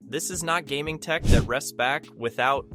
this is not gaming tech that rests back without,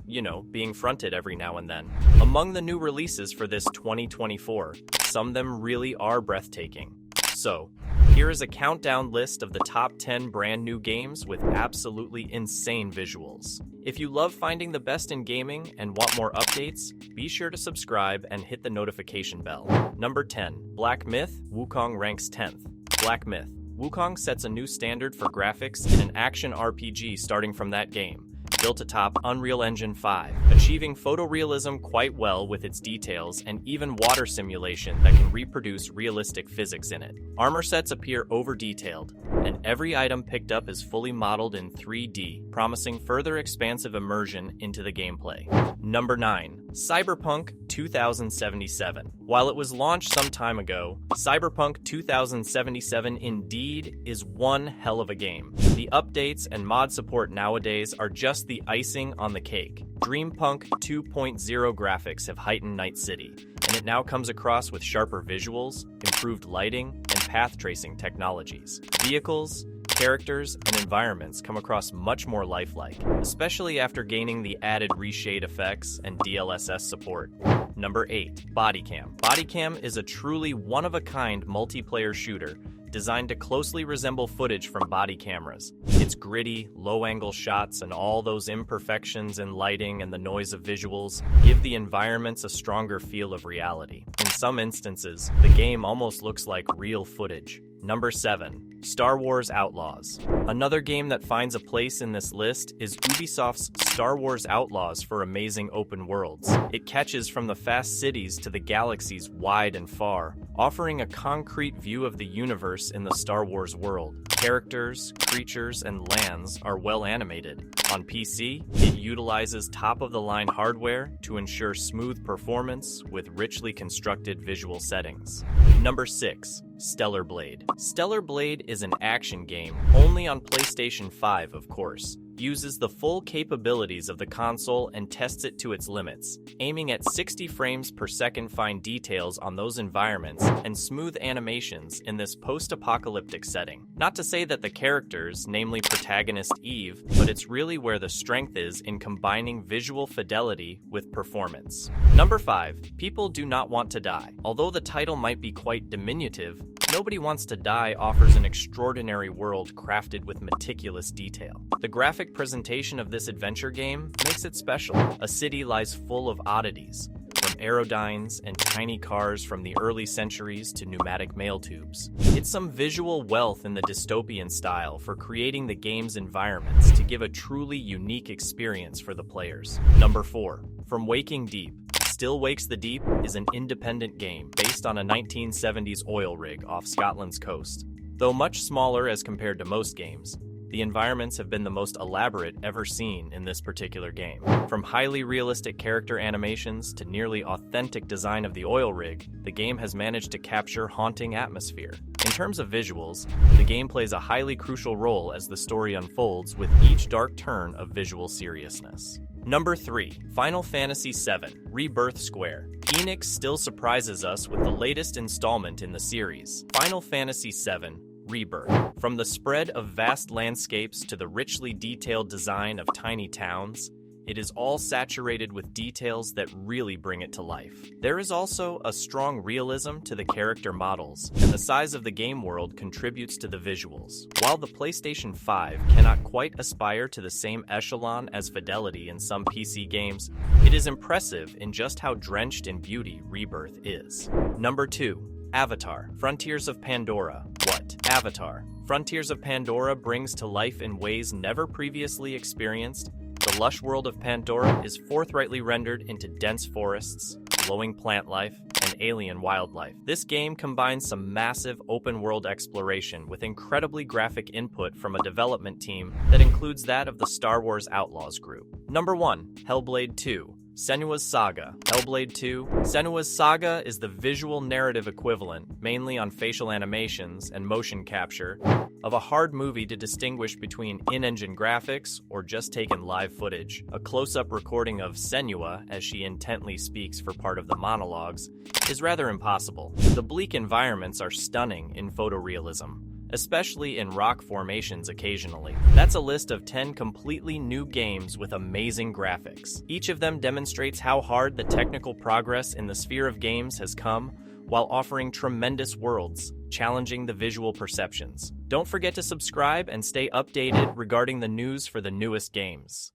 being fronted every now and then. Among the new releases for this 2024, some of them really are breathtaking. So, here is a countdown list of the top 10 brand new games with absolutely insane visuals. If you love finding the best in gaming and want more updates, be sure to subscribe and hit the notification bell. Number 10. Black Myth: Wukong ranks 10th. Black Myth: Wukong sets a new standard for graphics in an action RPG starting from that game, built atop Unreal Engine 5, achieving photorealism quite well with its details and even water simulation that can reproduce realistic physics in it. Armor sets appear over-detailed, and every item picked up is fully modeled in 3D, promising further expansive immersion into the gameplay. Number 9. Cyberpunk 2077. While it was launched some time ago, Cyberpunk 2077 indeed is one hell of a game. The updates and mod support nowadays are just the icing on the cake. Dreampunk 2.0 graphics have heightened Night City, and it now comes across with sharper visuals, improved lighting, and path tracing technologies. Vehicles, characters, and environments come across much more lifelike, especially after gaining the added reshade effects and DLSS support. Number 8. Bodycam. Bodycam is a truly one-of-a-kind multiplayer shooter designed to closely resemble footage from body cameras. Its gritty, low-angle shots and all those imperfections in lighting and the noise of visuals give the environments a stronger feel of reality. In some instances, the game almost looks like real footage. Number 7. Star Wars Outlaws. Another game that finds a place in this list is Ubisoft's Star Wars Outlaws for amazing open worlds. It catches from the vast cities to the galaxies wide and far, offering a concrete view of the universe in the Star Wars world. Characters, creatures, and lands are well animated. On PC, it utilizes top-of-the-line hardware to ensure smooth performance with richly constructed visual settings. Number 6. Stellar Blade. Stellar Blade is an action game, only on PlayStation 5, of course. Uses the full capabilities of the console and tests it to its limits, aiming at 60 frames per second fine details on those environments and smooth animations in this post-apocalyptic setting. Not to say that the characters, namely protagonist Eve, but it's really where the strength is in combining visual fidelity with performance. Number 5. People Do Not Want to Die. Although the title might be quite diminutive, Nobody Wants to Die offers an extraordinary world crafted with meticulous detail. The graphic presentation of this adventure game makes it special. A city lies full of oddities, from aerodynes and tiny cars from the early centuries to pneumatic mail tubes. It's some visual wealth in the dystopian style for creating the game's environments to give a truly unique experience for the players. Number 4. From Waking Deep. Still Wakes the Deep is an independent game based on a 1970s oil rig off Scotland's coast. Though much smaller as compared to most games, the environments have been the most elaborate ever seen in this particular game. From highly realistic character animations to nearly authentic design of the oil rig, the game has managed to capture haunting atmosphere. In terms of visuals, the game plays a highly crucial role as the story unfolds with each dark turn of visual seriousness. Number 3. Final Fantasy VII Rebirth Square. Enix still surprises us with the latest installment in the series, Final Fantasy VII Rebirth. From the spread of vast landscapes to the richly detailed design of tiny towns, it is all saturated with details that really bring it to life. There is also a strong realism to the character models, and the size of the game world contributes to the visuals. While the PlayStation 5 cannot quite aspire to the same echelon as fidelity in some PC games, it is impressive in just how drenched in beauty Rebirth is. Number 2. Avatar: Frontiers of Pandora. What? Avatar: Frontiers of Pandora brings to life in ways never previously experienced. The lush world of Pandora is forthrightly rendered into dense forests, glowing plant life, and alien wildlife. This game combines some massive open-world exploration with incredibly graphic input from a development team that includes that of the Star Wars Outlaws group. Number 1. Hellblade 2. Senua's Saga. Hellblade 2. Senua's Saga is the visual narrative equivalent, mainly on facial animations and motion capture, of a hard movie to distinguish between in-engine graphics or just taken live footage. A close-up recording of Senua, as she intently speaks for part of the monologues, is rather impossible. The bleak environments are stunning in photorealism, especially in rock formations occasionally. That's a list of 10 completely new games with amazing graphics. Each of them demonstrates how hard the technical progress in the sphere of games has come, while offering tremendous worlds, challenging the visual perceptions. Don't forget to subscribe and stay updated regarding the news for the newest games.